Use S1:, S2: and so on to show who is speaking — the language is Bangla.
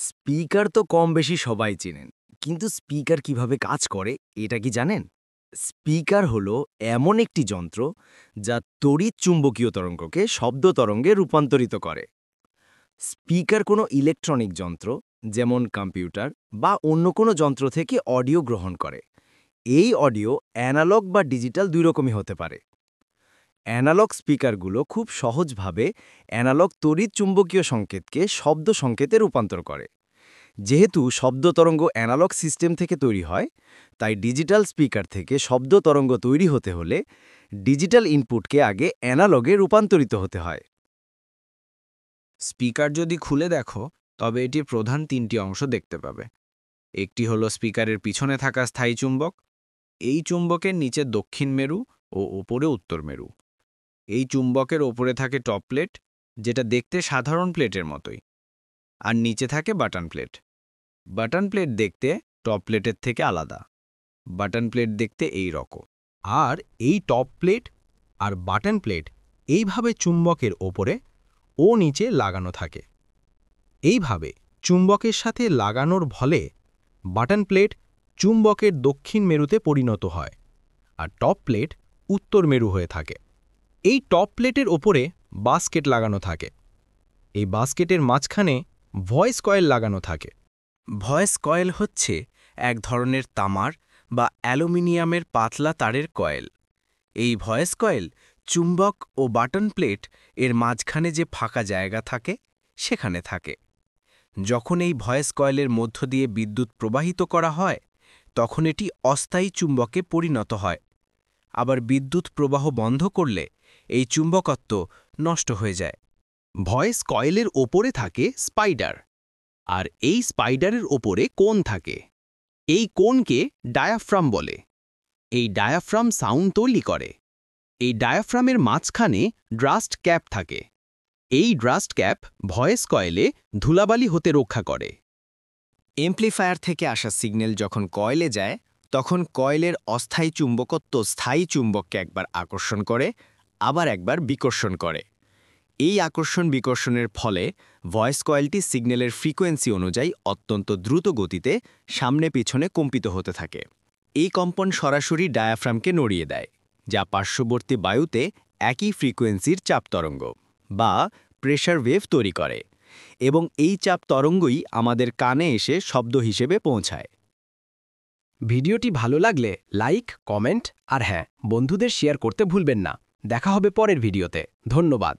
S1: স্পিকার তো কম বেশি সবাই চেনেন, কিন্তু স্পিকার কিভাবে কাজ করে এটা কি জানেন? স্পিকার হলো এমন একটি যন্ত্র যা তড়িৎ চুম্বকীয় তরঙ্গকে শব্দ তরঙ্গে রূপান্তরিত করে। স্পিকার কোনো ইলেকট্রনিক যন্ত্র, যেমন কম্পিউটার বা অন্য কোনো যন্ত্র থেকে অডিও গ্রহণ করে। এই অডিও অ্যানালগ বা ডিজিটাল দুই রকমই হতে পারে। অ্যানালগ স্পিকারগুলো খুব সহজভাবে অ্যানালগ তড়িৎ চুম্বকীয় সংকেতকে শব্দ সংকেতে রূপান্তর করে। যেহেতু শব্দ তরঙ্গ অ্যানালগ সিস্টেম থেকে তৈরি হয়, তাই ডিজিটাল স্পিকার থেকে শব্দ তরঙ্গ তৈরি হতে হলে ডিজিটাল ইনপুটকে আগে অ্যানালগে রূপান্তরিত হতে হয়।
S2: স্পিকার যদি খুলে দেখো, তবে এটির প্রধান তিনটি অংশ দেখতে পাবে। একটি হলো স্পিকারের পিছনে থাকা স্থায়ী চুম্বক। এই চুম্বকের নিচে দক্ষিণ মেরু ও ওপরে উত্তর মেরু। এই চুম্বকের ওপরে থাকে টপ প্লেট, যেটা দেখতে সাধারণ প্লেটের মতোই। আর নিচে থাকে বাটন প্লেট। বাটন প্লেট দেখতে টপ প্লেটের থেকে আলাদা। বাটন প্লেট দেখতে এই রকম।
S3: আর এই টপ প্লেট আর বাটন প্লেট এইভাবে চুম্বকের ওপরে ও নিচে লাগানো থাকে। এইভাবে চুম্বকের সাথে লাগানোর ফলে বাটন প্লেট চুম্বকের দক্ষিণ মেরুতে পরিণত হয়, আর টপ প্লেট উত্তর মেরু হয়ে থাকে। এই টপ প্লেটের ওপরে বাস্কেট লাগানো থাকে। এই বাস্কেটের মাঝখানে ভয়েস কয়েল লাগানো থাকে।
S1: ভয়েস কয়েল হচ্ছে এক ধরনের তামার বা অ্যালুমিনিয়ামের পাতলা তারের কয়েল। এই ভয়েস কয়েল চুম্বক ও বাটন প্লেট এর মাঝখানে যে ফাঁকা জায়গা থাকে সেখানে থাকে। যখন এই ভয়েস কয়েলের মধ্য দিয়ে বিদ্যুৎ প্রবাহিত করা হয়, তখন এটি অস্থায়ী চুম্বকে পরিণত হয়। আবার বিদ্যুৎ প্রবাহ বন্ধ করলে এই চুম্বকত্ব নষ্ট হয়ে যায়।
S3: ভয়েস কয়েলের ওপরে থাকে স্পাইডার, আর এই স্পাইডারের ওপরে কোণ থাকে। এই কোণকে ডায়াফ্রাম বলে। এই ডায়াফ্রাম সাউন্ড তৈরি করে। এই ডায়াফ্রামের মাঝখানে ড্রাস্ট ক্যাপ থাকে। এই ড্রাস্ট ক্যাপ ভয়েস কয়েলে ধুলাবালি হতে রক্ষা করে।
S1: এমপ্লিফায়ার থেকে আসা সিগন্যাল যখন কয়েলে যায়, তখন কয়েলের অস্থায়ী চুম্বকত্ব স্থায়ী চুম্বককে একবার আকর্ষণ করে, আবার একবার বিকর্ষণ করে। এই আকর্ষণ বিকর্ষণের ফলে ভয়েস কয়েলটি সিগন্যালের ফ্রিকোয়েন্সি অনুযায়ী অত্যন্ত দ্রুত গতিতে সামনে পিছনে কম্পিত হতে থাকে। এই কম্পন সরাসরি ডায়াফ্রামকে নড়িয়ে দেয়, যা পার্শ্ববর্তী বায়ুতে একই ফ্রিকোয়েন্সির চাপ তরঙ্গ বা প্রেশার ওয়েভ তৈরি করে, এবং এই চাপ তরঙ্গই আমাদের কানে এসে শব্দ হিসেবে পৌঁছায়।
S3: ভিডিওটি ভালো লাগলে লাইক, কমেন্ট আর হ্যাঁ, বন্ধুদের শেয়ার করতে ভুলবেন না। দেখা হবে পরের ভিডিওতে। ধন্যবাদ।